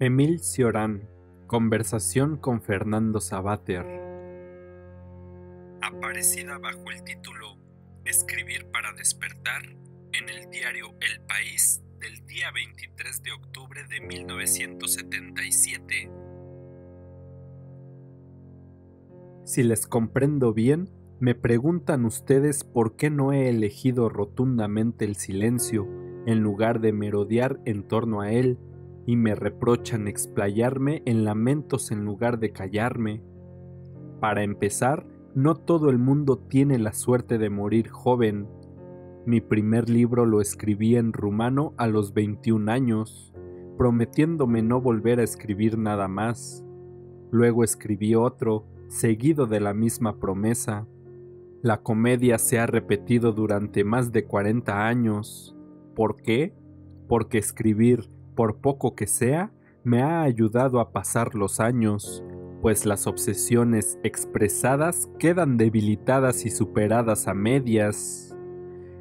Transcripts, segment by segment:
Émile Cioran, conversación con Fernando Savater. Aparecida bajo el título Escribir para despertar en el diario El País del día 23 de octubre de 1977. Si les comprendo bien, me preguntan ustedes por qué no he elegido rotundamente el silencio en lugar de merodear en torno a él, y me reprochan explayarme en lamentos en lugar de callarme. Para empezar, no todo el mundo tiene la suerte de morir joven. Mi primer libro lo escribí en rumano a los 21 años, prometiéndome no volver a escribir nada más. Luego escribí otro, seguido de la misma promesa. La comedia se ha repetido durante más de 40 años. ¿Por qué? Porque escribir, por poco que sea, me ha ayudado a pasar los años, pues las obsesiones expresadas quedan debilitadas y superadas a medias.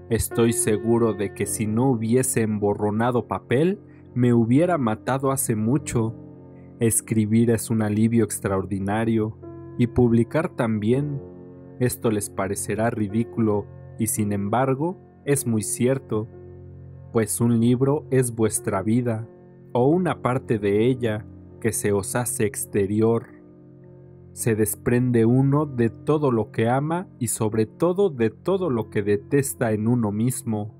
Estoy seguro de que si no hubiese emborronado papel, me hubiera matado hace mucho. Escribir es un alivio extraordinario, y publicar también. Esto les parecerá ridículo, y sin embargo, es muy cierto, pues un libro es vuestra vida, o una parte de ella que se os hace exterior. Se desprende uno de todo lo que ama y sobre todo de todo lo que detesta en uno mismo.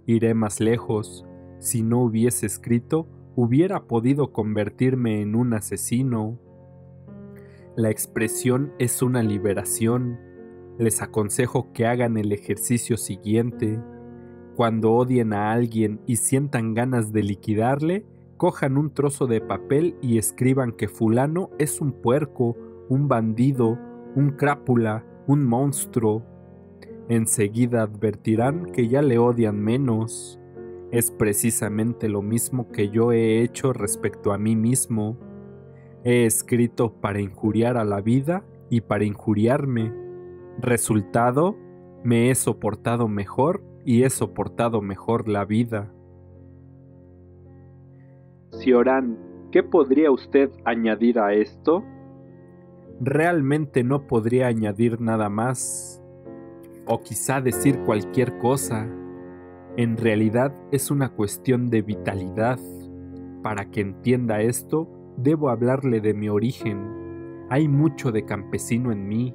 Iré más lejos. Si no hubiese escrito, hubiera podido convertirme en un asesino. La expresión es una liberación. Les aconsejo que hagan el ejercicio siguiente. Cuando odien a alguien y sientan ganas de liquidarle, cojan un trozo de papel y escriban que fulano es un puerco, un bandido, un crápula, un monstruo. Enseguida advertirán que ya le odian menos. Es precisamente lo mismo que yo he hecho respecto a mí mismo. He escrito para injuriar a la vida y para injuriarme. Resultado, me he soportado mejor y he soportado mejor la vida. Cioran, ¿qué podría usted añadir a esto? Realmente no podría añadir nada más, o quizá decir cualquier cosa. En realidad es una cuestión de vitalidad. Para que entienda esto, debo hablarle de mi origen. Hay mucho de campesino en mí.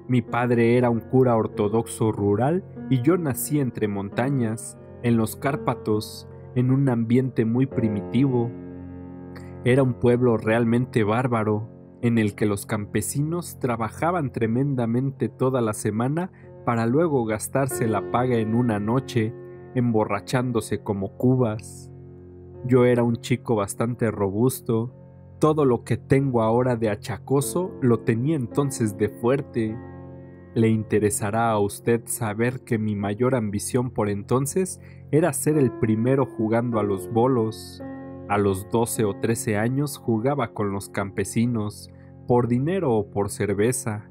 Mi padre era un cura ortodoxo rural y yo nací entre montañas, en los Cárpatos, en un ambiente muy primitivo. Era un pueblo realmente bárbaro, en el que los campesinos trabajaban tremendamente toda la semana para luego gastarse la paga en una noche, emborrachándose como cubas. Yo era un chico bastante robusto. Todo lo que tengo ahora de achacoso lo tenía entonces de fuerte. Le interesará a usted saber que mi mayor ambición por entonces era ser el primero jugando a los bolos. A los 12 o 13 años jugaba con los campesinos, por dinero o por cerveza.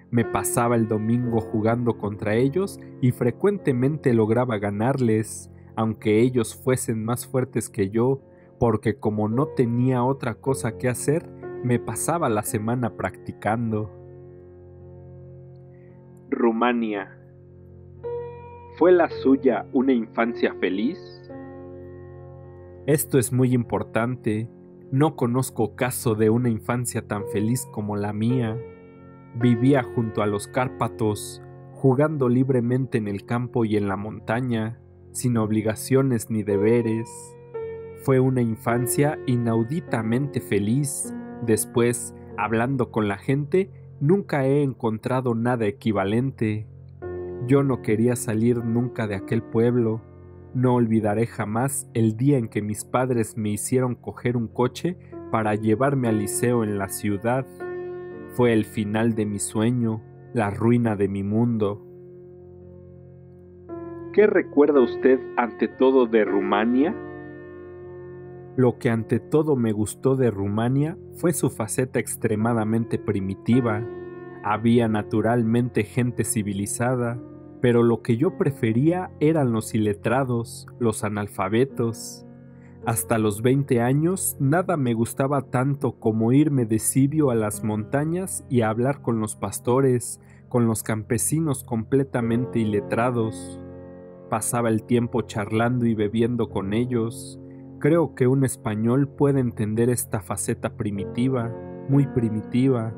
Me pasaba el domingo jugando contra ellos y frecuentemente lograba ganarles, aunque ellos fuesen más fuertes que yo, porque como no tenía otra cosa que hacer, me pasaba la semana practicando. Rumania. ¿Fue la suya una infancia feliz? Esto es muy importante. No conozco caso de una infancia tan feliz como la mía. Vivía junto a los Cárpatos, jugando libremente en el campo y en la montaña, sin obligaciones ni deberes. Fue una infancia inauditamente feliz. Después, hablando con la gente, nunca he encontrado nada equivalente. Yo no quería salir nunca de aquel pueblo. No olvidaré jamás el día en que mis padres me hicieron coger un coche para llevarme al liceo en la ciudad. Fue el final de mi sueño, la ruina de mi mundo. ¿Qué recuerda usted ante todo de Rumania? Lo que ante todo me gustó de Rumania fue su faceta extremadamente primitiva. Había naturalmente gente civilizada, pero lo que yo prefería eran los iletrados, los analfabetos. Hasta los 20 años nada me gustaba tanto como irme de Cibio a las montañas y hablar con los pastores, con los campesinos completamente iletrados. Pasaba el tiempo charlando y bebiendo con ellos. Creo que un español puede entender esta faceta primitiva, muy primitiva.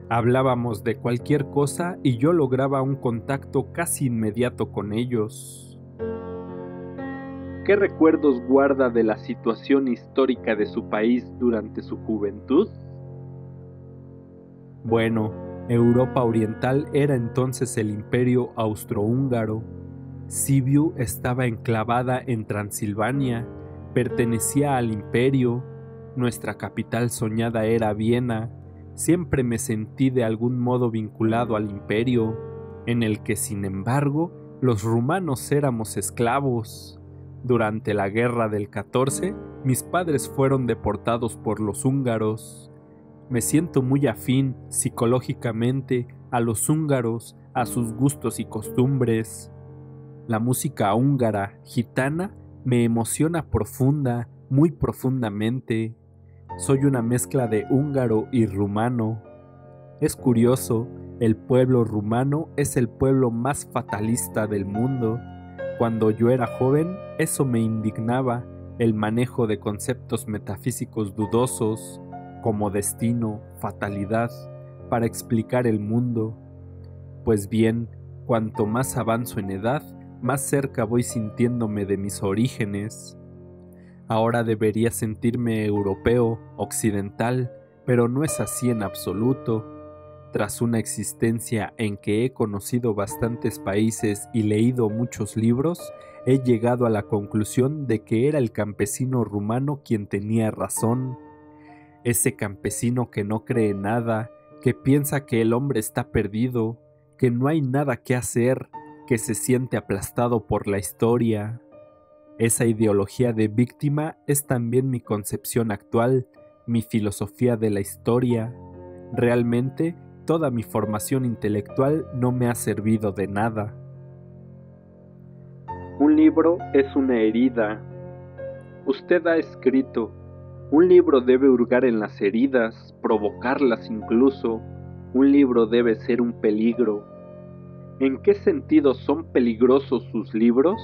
Hablábamos de cualquier cosa y yo lograba un contacto casi inmediato con ellos. ¿Qué recuerdos guarda de la situación histórica de su país durante su juventud? Bueno, Europa Oriental era entonces el Imperio Austrohúngaro. Sibiu estaba enclavada en Transilvania, pertenecía al imperio, nuestra capital soñada era Viena. Siempre me sentí de algún modo vinculado al imperio, en el que sin embargo los rumanos éramos esclavos. Durante la guerra del 14, mis padres fueron deportados por los húngaros. Me siento muy afín psicológicamente a los húngaros, a sus gustos y costumbres. La música húngara, gitana, me emociona muy profundamente. Soy una mezcla de húngaro y rumano. Es curioso, el pueblo rumano es el pueblo más fatalista del mundo. Cuando yo era joven, eso me indignaba, el manejo de conceptos metafísicos dudosos, como destino, fatalidad, para explicar el mundo. Pues bien, cuanto más avanzo en edad, más cerca voy sintiéndome de mis orígenes. Ahora debería sentirme europeo, occidental, pero no es así en absoluto. Tras una existencia en que he conocido bastantes países y leído muchos libros, he llegado a la conclusión de que era el campesino rumano quien tenía razón. Ese campesino que no cree nada, que piensa que el hombre está perdido, que no hay nada que hacer, que se siente aplastado por la historia. Esa ideología de víctima es también mi concepción actual, mi filosofía de la historia. Realmente, toda mi formación intelectual no me ha servido de nada. Un libro es una herida. Usted ha escrito, un libro debe hurgar en las heridas, provocarlas incluso. Un libro debe ser un peligro. ¿En qué sentido son peligrosos sus libros?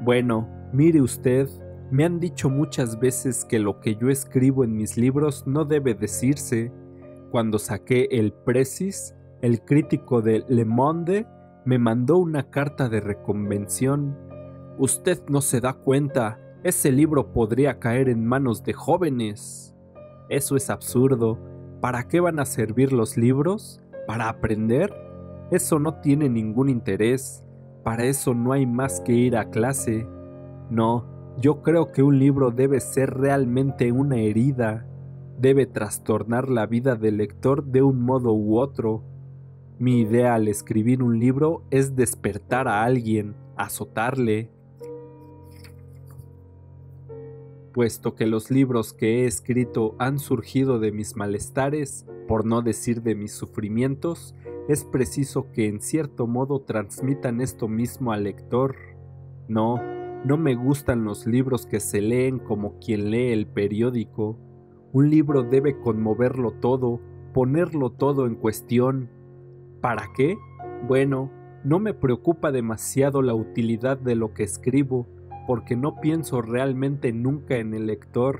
Bueno, mire usted, me han dicho muchas veces que lo que yo escribo en mis libros no debe decirse. Cuando saqué el Précis, el crítico de Le Monde me mandó una carta de reconvención. Usted no se da cuenta, ese libro podría caer en manos de jóvenes. Eso es absurdo. ¿Para qué van a servir los libros? ¿Para aprender? Eso no tiene ningún interés. Para eso no hay más que ir a clase. No, yo creo que un libro debe ser realmente una herida. Debe trastornar la vida del lector de un modo u otro. Mi idea al escribir un libro es despertar a alguien, azotarle. Puesto que los libros que he escrito han surgido de mis malestares, por no decir de mis sufrimientos, es preciso que en cierto modo transmitan esto mismo al lector. No me gustan los libros que se leen como quien lee el periódico. Un libro debe conmoverlo todo, ponerlo todo en cuestión. ¿Para qué? Bueno, no me preocupa demasiado la utilidad de lo que escribo, porque no pienso realmente nunca en el lector.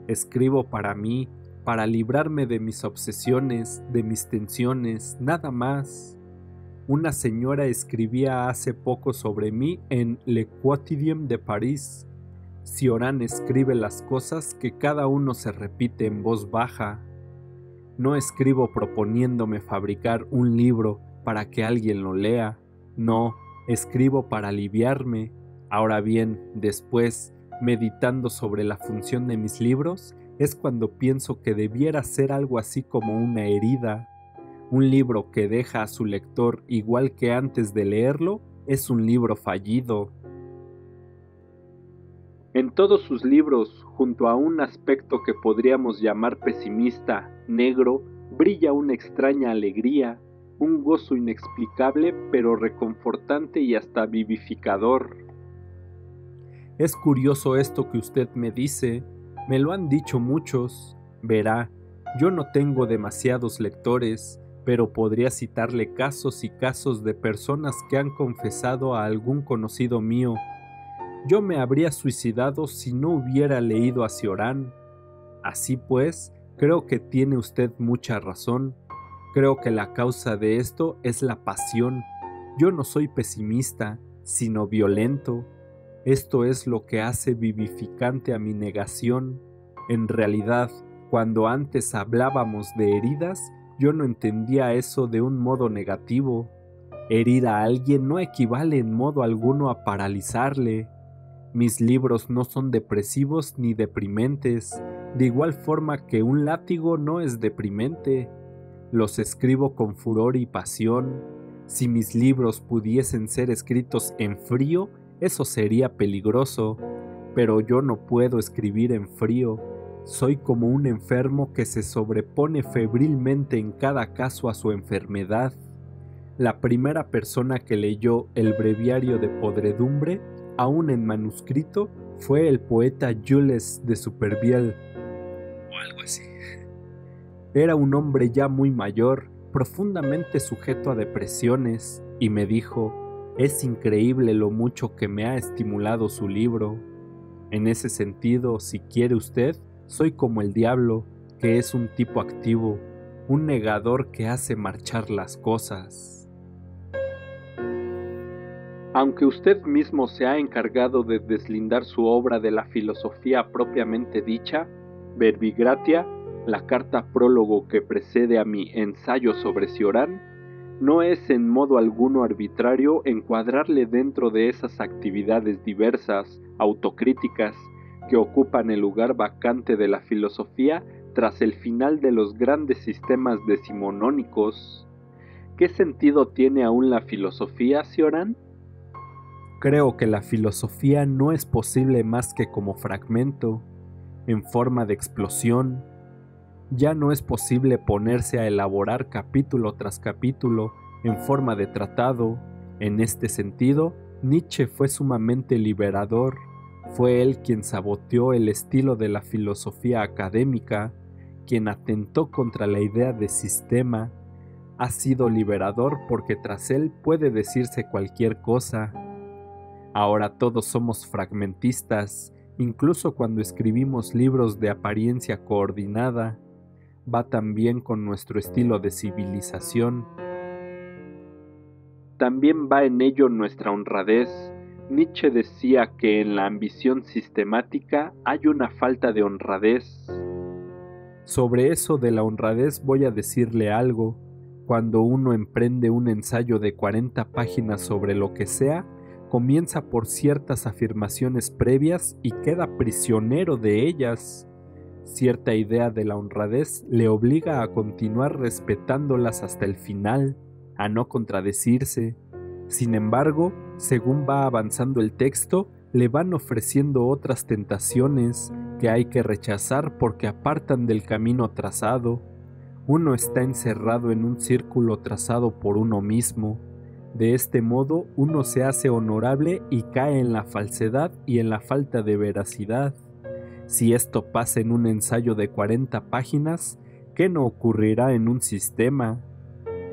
Escribo para mí, para librarme de mis obsesiones, de mis tensiones, nada más. Una señora escribía hace poco sobre mí en Le Quotidien de París. Cioran escribe las cosas que cada uno se repite en voz baja. No escribo proponiéndome fabricar un libro para que alguien lo lea. No, escribo para aliviarme. Ahora bien, después, meditando sobre la función de mis libros, es cuando pienso que debiera ser algo así como una herida. Un libro que deja a su lector igual que antes de leerlo es un libro fallido. En todos sus libros, junto a un aspecto que podríamos llamar pesimista, negro, brilla una extraña alegría, un gozo inexplicable pero reconfortante y hasta vivificador. Es curioso esto que usted me dice, me lo han dicho muchos. Verá, yo no tengo demasiados lectores, pero podría citarle casos y casos de personas que han confesado a algún conocido mío. Yo me habría suicidado si no hubiera leído a Cioran. Así pues, creo que tiene usted mucha razón. Creo que la causa de esto es la pasión. Yo no soy pesimista, sino violento. Esto es lo que hace vivificante a mi negación. En realidad, cuando antes hablábamos de heridas, yo no entendía eso de un modo negativo. Herir a alguien no equivale en modo alguno a paralizarle. Mis libros no son depresivos ni deprimentes, de igual forma que un látigo no es deprimente. Los escribo con furor y pasión. Si mis libros pudiesen ser escritos en frío, eso sería peligroso, pero yo no puedo escribir en frío. Soy como un enfermo que se sobrepone febrilmente en cada caso a su enfermedad. La primera persona que leyó el Breviario de Podredumbre, aún en manuscrito, fue el poeta Jules de Supervielle, o algo así. Era un hombre ya muy mayor, profundamente sujeto a depresiones, y me dijo: «Es increíble lo mucho que me ha estimulado su libro. En ese sentido, si quiere usted, soy como el diablo, que es un tipo activo, un negador que hace marchar las cosas». Aunque usted mismo se ha encargado de deslindar su obra de la filosofía propiamente dicha, Verbigratia, la carta prólogo que precede a mi ensayo sobre Cioran, no es en modo alguno arbitrario encuadrarle dentro de esas actividades diversas, autocríticas, que ocupan el lugar vacante de la filosofía tras el final de los grandes sistemas decimonónicos. ¿Qué sentido tiene aún la filosofía, Cioran? Creo que la filosofía no es posible más que como fragmento, en forma de explosión. Ya no es posible ponerse a elaborar capítulo tras capítulo en forma de tratado. En este sentido, Nietzsche fue sumamente liberador. Fue él quien saboteó el estilo de la filosofía académica, quien atentó contra la idea de sistema. Ha sido liberador porque tras él puede decirse cualquier cosa. Ahora todos somos fragmentistas, incluso cuando escribimos libros de apariencia coordinada. Va también con nuestro estilo de civilización. También va en ello nuestra honradez. Nietzsche decía que en la ambición sistemática hay una falta de honradez. Sobre eso de la honradez voy a decirle algo. Cuando uno emprende un ensayo de 40 páginas sobre lo que sea, comienza por ciertas afirmaciones previas y queda prisionero de ellas. Cierta idea de la honradez le obliga a continuar respetándolas hasta el final, a no contradecirse. Sin embargo, según va avanzando el texto, le van ofreciendo otras tentaciones que hay que rechazar porque apartan del camino trazado. Uno está encerrado en un círculo trazado por uno mismo. De este modo, uno se hace honorable y cae en la falsedad y en la falta de veracidad. Si esto pasa en un ensayo de 40 páginas, ¿qué no ocurrirá en un sistema?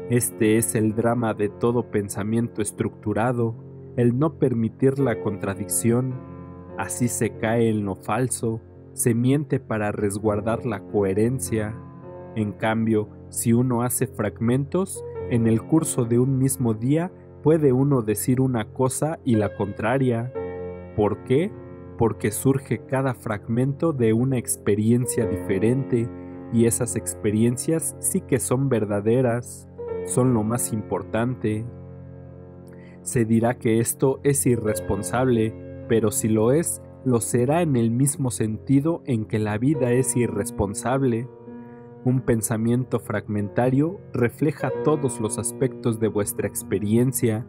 Este es el drama de todo pensamiento estructurado, el no permitir la contradicción. Así se cae en lo falso, se miente para resguardar la coherencia. En cambio, si uno hace fragmentos, en el curso de un mismo día puede uno decir una cosa y la contraria. ¿Por qué? Porque surge cada fragmento de una experiencia diferente, y esas experiencias sí que son verdaderas, son lo más importante. Se dirá que esto es irresponsable, pero si lo será en el mismo sentido en que la vida es irresponsable. Un pensamiento fragmentario refleja todos los aspectos de vuestra experiencia.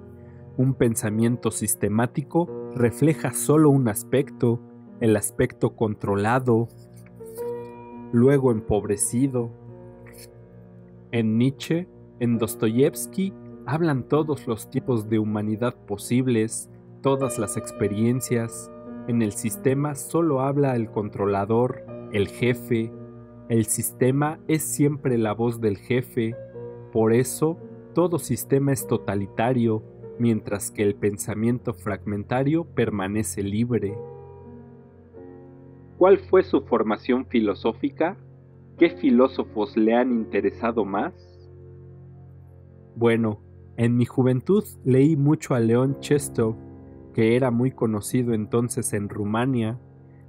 Un pensamiento sistemático refleja solo un aspecto, el aspecto controlado, luego empobrecido. En Nietzsche, en Dostoyevsky, hablan todos los tipos de humanidad posibles, todas las experiencias. En el sistema solo habla el controlador, el jefe. El sistema es siempre la voz del jefe. Por eso, todo sistema es totalitario, mientras que el pensamiento fragmentario permanece libre. ¿Cuál fue su formación filosófica? ¿Qué filósofos le han interesado más? Bueno, en mi juventud leí mucho a León Chestov, que era muy conocido entonces en Rumania,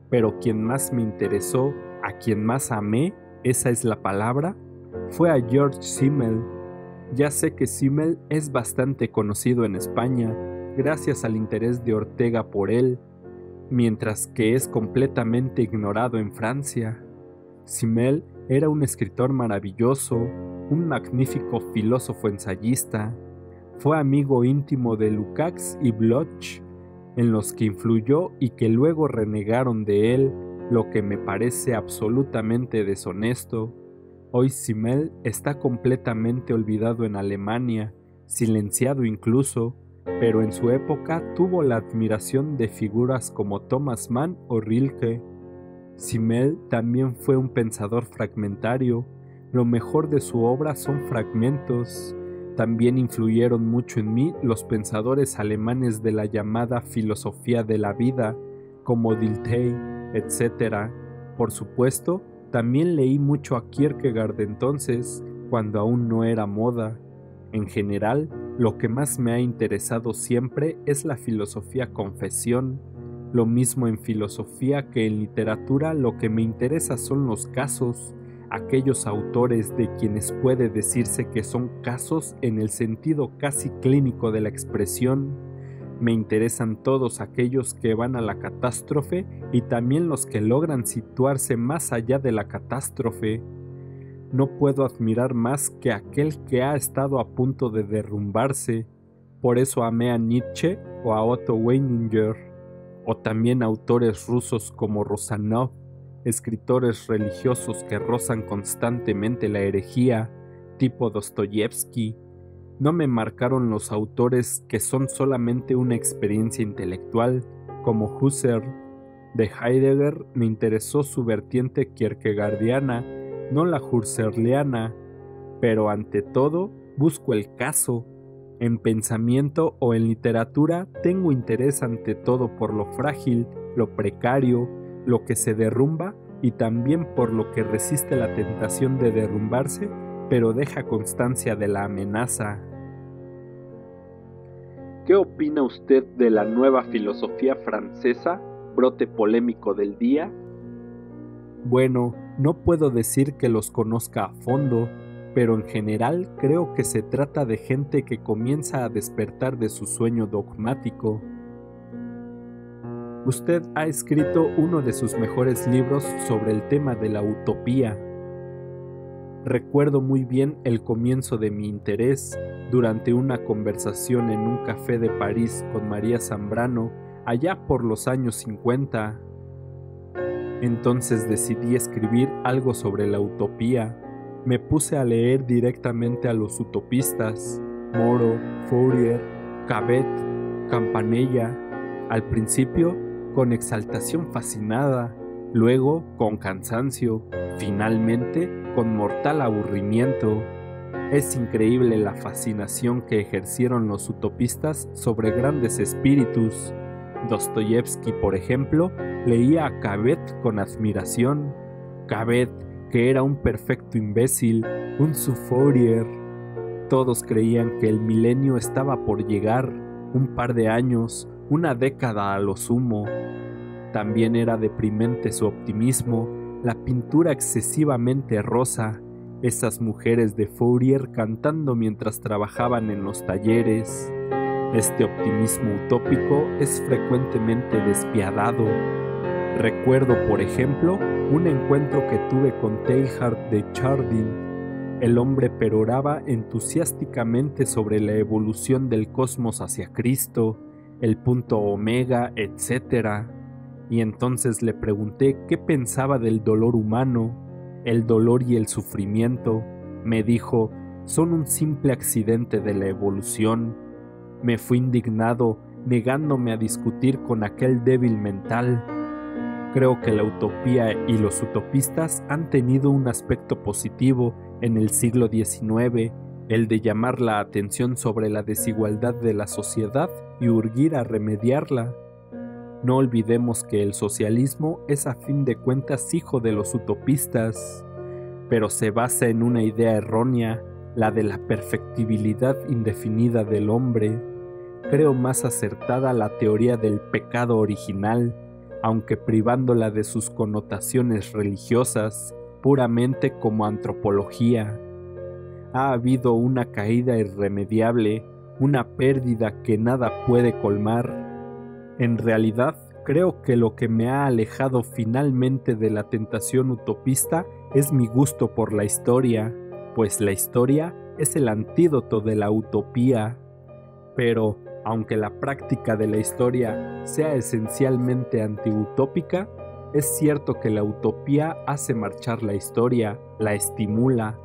pero quien más me interesó, a quien más amé, esa es la palabra, fue a George Simmel. Ya sé que Simmel es bastante conocido en España, gracias al interés de Ortega por él, mientras que es completamente ignorado en Francia. Simmel era un escritor maravilloso, un magnífico filósofo ensayista. Fue amigo íntimo de Lukács y Bloch, en los que influyó y que luego renegaron de él, lo que me parece absolutamente deshonesto. Hoy Simmel está completamente olvidado en Alemania, silenciado incluso, pero en su época tuvo la admiración de figuras como Thomas Mann o Rilke. Simmel también fue un pensador fragmentario. Lo mejor de su obra son fragmentos. También influyeron mucho en mí los pensadores alemanes de la llamada filosofía de la vida, como Dilthey, etc. Por supuesto, también leí mucho a Kierkegaard entonces, cuando aún no era moda. En general, lo que más me ha interesado siempre es la filosofía confesión. Lo mismo en filosofía que en literatura, lo que me interesa son los casos, aquellos autores de quienes puede decirse que son casos en el sentido casi clínico de la expresión. Me interesan todos aquellos que van a la catástrofe y también los que logran situarse más allá de la catástrofe. No puedo admirar más que aquel que ha estado a punto de derrumbarse. Por eso amé a Nietzsche o a Otto Weininger, o también autores rusos como Rozanov, escritores religiosos que rozan constantemente la herejía, tipo Dostoyevsky. No me marcaron los autores que son solamente una experiencia intelectual, como Husserl. De Heidegger me interesó su vertiente kierkegaardiana, no la husserliana, pero ante todo busco el caso. En pensamiento o en literatura tengo interés ante todo por lo frágil, lo precario, lo que se derrumba y también por lo que resiste la tentación de derrumbarse, pero deja constancia de la amenaza. ¿Qué opina usted de la nueva filosofía francesa, brote polémico del día? Bueno, no puedo decir que los conozca a fondo, pero en general creo que se trata de gente que comienza a despertar de su sueño dogmático. Usted ha escrito uno de sus mejores libros sobre el tema de la utopía. Recuerdo muy bien el comienzo de mi interés durante una conversación en un café de París con María Zambrano allá por los años 50. Entonces decidí escribir algo sobre la utopía. Me puse a leer directamente a los utopistas, Moro, Fourier, Cabet, Campanella, al principio con exaltación fascinada, luego con cansancio, finalmente con mortal aburrimiento. Es increíble la fascinación que ejercieron los utopistas sobre grandes espíritus. Dostoyevsky, por ejemplo, leía a Cabet con admiración. Cabet, que era un perfecto imbécil, un Fourier. Todos creían que el milenio estaba por llegar, un par de años, una década a lo sumo. También era deprimente su optimismo, la pintura excesivamente rosa, esas mujeres de Fourier cantando mientras trabajaban en los talleres. Este optimismo utópico es frecuentemente despiadado. Recuerdo, por ejemplo, un encuentro que tuve con Teilhard de Chardin. El hombre peroraba entusiásticamente sobre la evolución del cosmos hacia Cristo, el punto omega, etc. Y entonces le pregunté qué pensaba del dolor humano, el dolor y el sufrimiento. Me dijo, son un simple accidente de la evolución. Me fui indignado negándome a discutir con aquel débil mental. Creo que la utopía y los utopistas han tenido un aspecto positivo en el siglo XIX, el de llamar la atención sobre la desigualdad de la sociedad y urgir a remediarla. No olvidemos que el socialismo es a fin de cuentas hijo de los utopistas, pero se basa en una idea errónea, la de la perfectibilidad indefinida del hombre. Creo más acertada la teoría del pecado original, aunque privándola de sus connotaciones religiosas, puramente como antropología. Ha habido una caída irremediable, una pérdida que nada puede colmar. En realidad, creo que lo que me ha alejado finalmente de la tentación utopista es mi gusto por la historia, pues la historia es el antídoto de la utopía. Pero, aunque la práctica de la historia sea esencialmente antiutópica, es cierto que la utopía hace marchar la historia, la estimula.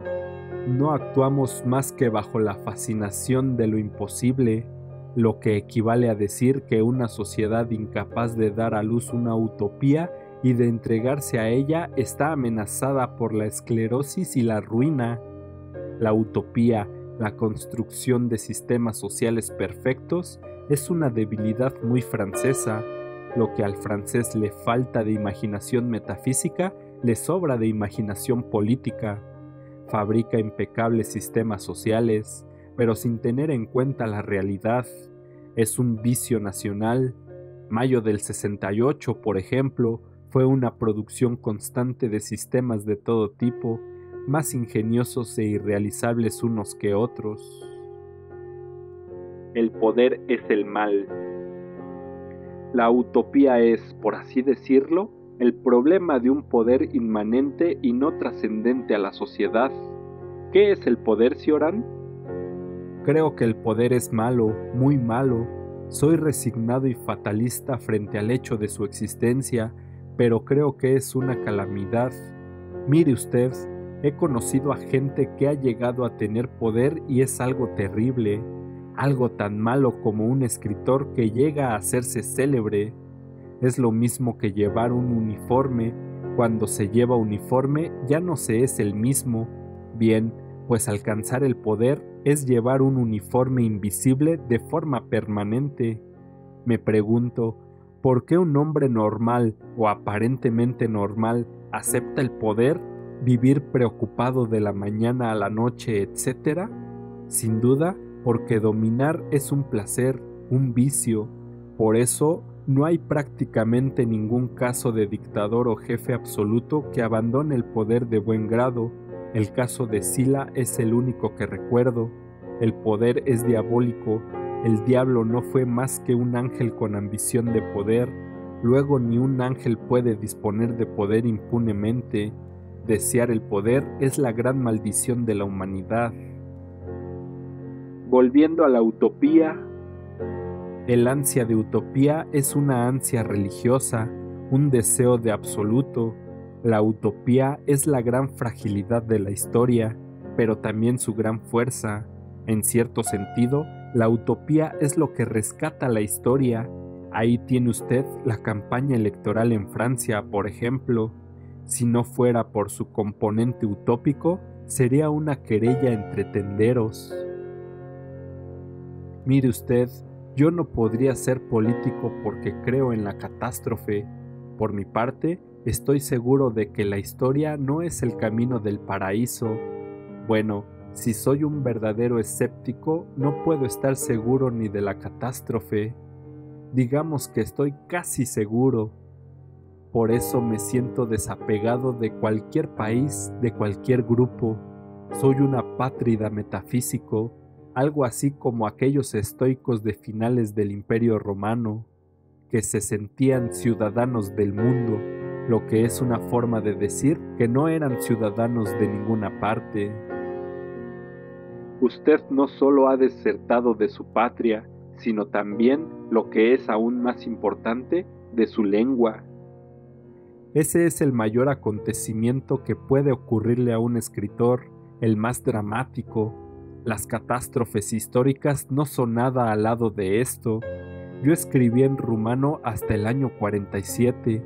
No actuamos más que bajo la fascinación de lo imposible, lo que equivale a decir que una sociedad incapaz de dar a luz una utopía y de entregarse a ella está amenazada por la esclerosis y la ruina. La utopía, la construcción de sistemas sociales perfectos, es una debilidad muy francesa. Lo que al francés le falta de imaginación metafísica, le sobra de imaginación política. Fabrica impecables sistemas sociales, pero sin tener en cuenta la realidad. Es un vicio nacional. Mayo del 68, por ejemplo, fue una producción constante de sistemas de todo tipo, más ingeniosos e irrealizables unos que otros. El poder es el mal. La utopía es, por así decirlo, el problema de un poder inmanente y no trascendente a la sociedad. ¿Qué es el poder, Cioran? Creo que el poder es malo, muy malo. Soy resignado y fatalista frente al hecho de su existencia, pero creo que es una calamidad. Mire usted, he conocido a gente que ha llegado a tener poder y es algo terrible, algo tan malo como un escritor que llega a hacerse célebre. Es lo mismo que llevar un uniforme. Cuando se lleva uniforme ya no se es el mismo. Bien, pues alcanzar el poder es llevar un uniforme invisible de forma permanente. Me pregunto, ¿por qué un hombre normal o aparentemente normal acepta el poder, vivir preocupado de la mañana a la noche, etcétera? Sin duda, porque dominar es un placer, un vicio. Por eso, no hay prácticamente ningún caso de dictador o jefe absoluto que abandone el poder de buen grado. El caso de Sila es el único que recuerdo. El poder es diabólico. El diablo no fue más que un ángel con ambición de poder. Luego ni un ángel puede disponer de poder impunemente. Desear el poder es la gran maldición de la humanidad. Volviendo a la utopía, el ansia de utopía es una ansia religiosa, un deseo de absoluto. La utopía es la gran fragilidad de la historia, pero también su gran fuerza. En cierto sentido, la utopía es lo que rescata la historia. Ahí tiene usted la campaña electoral en Francia, por ejemplo. Si no fuera por su componente utópico, sería una querella entre tenderos. Mire usted, yo no podría ser político porque creo en la catástrofe. Por mi parte, estoy seguro de que la historia no es el camino del paraíso. Bueno, si soy un verdadero escéptico, no puedo estar seguro ni de la catástrofe. Digamos que estoy casi seguro. Por eso me siento desapegado de cualquier país, de cualquier grupo. Soy un apátrida metafísico, algo así como aquellos estoicos de finales del Imperio Romano, que se sentían ciudadanos del mundo, lo que es una forma de decir que no eran ciudadanos de ninguna parte. Usted no solo ha desertado de su patria, sino también, lo que es aún más importante, de su lengua. Ese es el mayor acontecimiento que puede ocurrirle a un escritor, el más dramático. Las catástrofes históricas no son nada al lado de esto. Yo escribí en rumano hasta el año 47.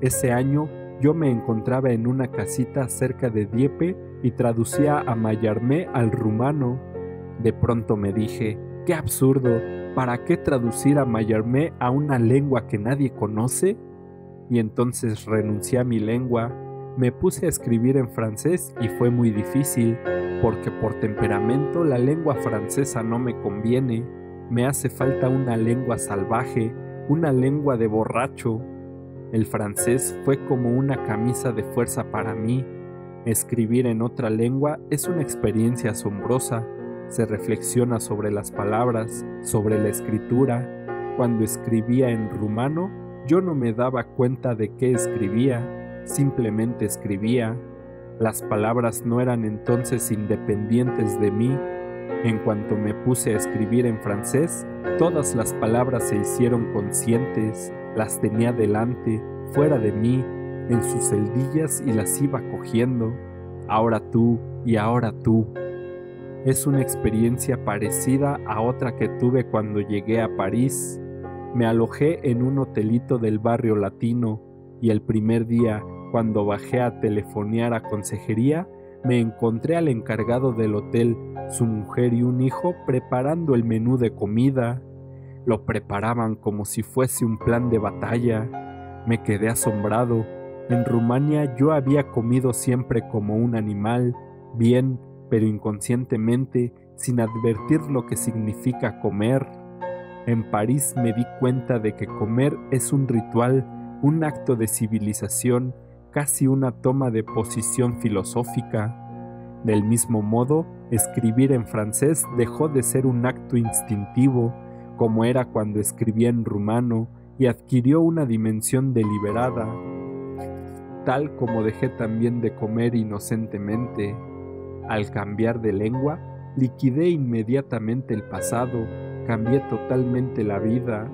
Ese año yo me encontraba en una casita cerca de Dieppe y traducía a Mallarmé al rumano. De pronto me dije, ¡qué absurdo! ¿Para qué traducir a Mallarmé a una lengua que nadie conoce? Y entonces renuncié a mi lengua. Me puse a escribir en francés y fue muy difícil, porque por temperamento la lengua francesa no me conviene. Me hace falta una lengua salvaje, una lengua de borracho. El francés fue como una camisa de fuerza para mí. Escribir en otra lengua es una experiencia asombrosa. Se reflexiona sobre las palabras, sobre la escritura. Cuando escribía en rumano, yo no me daba cuenta de qué escribía, simplemente escribía. Las palabras no eran entonces independientes de mí. En cuanto me puse a escribir en francés, todas las palabras se hicieron conscientes, las tenía delante, fuera de mí, en sus celdillas y las iba cogiendo. Ahora tú y ahora tú. Es una experiencia parecida a otra que tuve cuando llegué a París. Me alojé en un hotelito del barrio latino y el primer día, cuando bajé a telefonear a consejería, me encontré al encargado del hotel, su mujer y un hijo preparando el menú de comida. Lo preparaban como si fuese un plan de batalla. Me quedé asombrado. En Rumania yo había comido siempre como un animal, bien, pero inconscientemente, sin advertir lo que significa comer. En París me di cuenta de que comer es un ritual, un acto de civilización, casi una toma de posición filosófica. Del mismo modo, escribir en francés dejó de ser un acto instintivo, como era cuando escribía en rumano, y adquirió una dimensión deliberada, tal como dejé también de comer inocentemente. Al cambiar de lengua, liquidé inmediatamente el pasado, cambié totalmente la vida.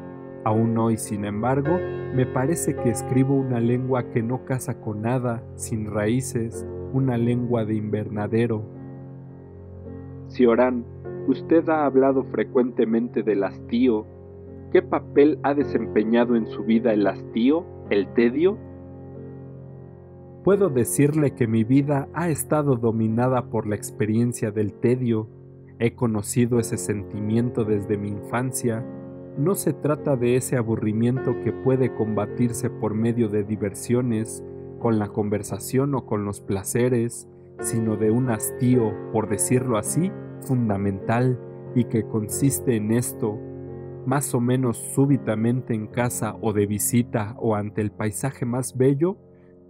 Aún hoy, sin embargo, me parece que escribo una lengua que no casa con nada, sin raíces, una lengua de invernadero. Cioran, usted ha hablado frecuentemente del hastío. ¿Qué papel ha desempeñado en su vida el hastío, el tedio? Puedo decirle que mi vida ha estado dominada por la experiencia del tedio. He conocido ese sentimiento desde mi infancia. No se trata de ese aburrimiento que puede combatirse por medio de diversiones, con la conversación o con los placeres, sino de un hastío, por decirlo así, fundamental, y que consiste en esto: más o menos súbitamente en casa o de visita o ante el paisaje más bello,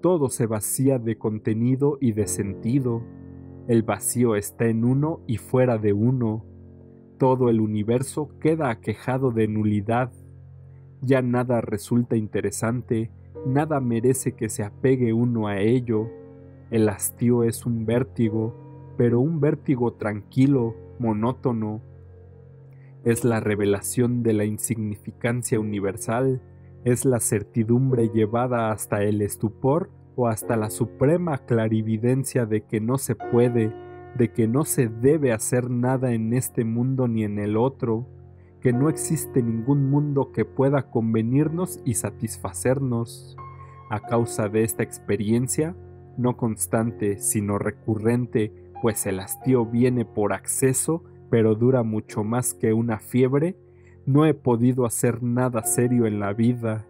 todo se vacía de contenido y de sentido. El vacío está en uno y fuera de uno. Todo el universo queda aquejado de nulidad. Ya nada resulta interesante, nada merece que se apegue uno a ello. El hastío es un vértigo, pero un vértigo tranquilo, monótono. Es la revelación de la insignificancia universal, es la certidumbre llevada hasta el estupor o hasta la suprema clarividencia de que no se puede, de que no se debe hacer nada en este mundo ni en el otro, que no existe ningún mundo que pueda convenirnos y satisfacernos. A causa de esta experiencia, no constante sino recurrente, pues el hastío viene por acceso, pero dura mucho más que una fiebre, no he podido hacer nada serio en la vida.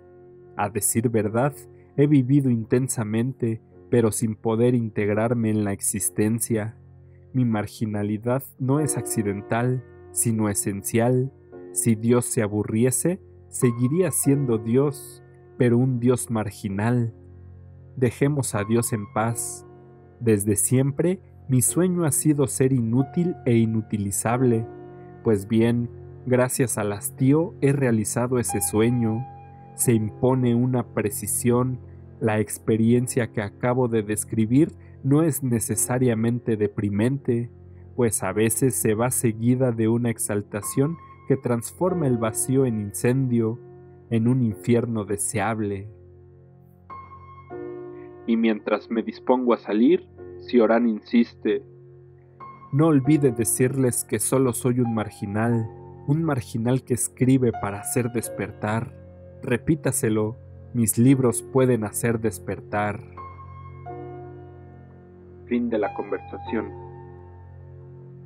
A decir verdad, he vivido intensamente, pero sin poder integrarme en la existencia. Mi marginalidad no es accidental, sino esencial. Si Dios se aburriese, seguiría siendo Dios, pero un Dios marginal. Dejemos a Dios en paz. Desde siempre, mi sueño ha sido ser inútil e inutilizable. Pues bien, gracias al hastío he realizado ese sueño. Se impone una precisión. La experiencia que acabo de describir no es necesariamente deprimente, pues a veces se va seguida de una exaltación que transforma el vacío en incendio, en un infierno deseable. Y mientras me dispongo a salir, Cioran insiste: no olvide decirles que solo soy un marginal, un marginal que escribe para hacer despertar. Repítaselo, mis libros pueden hacer despertar. Fin de la conversación.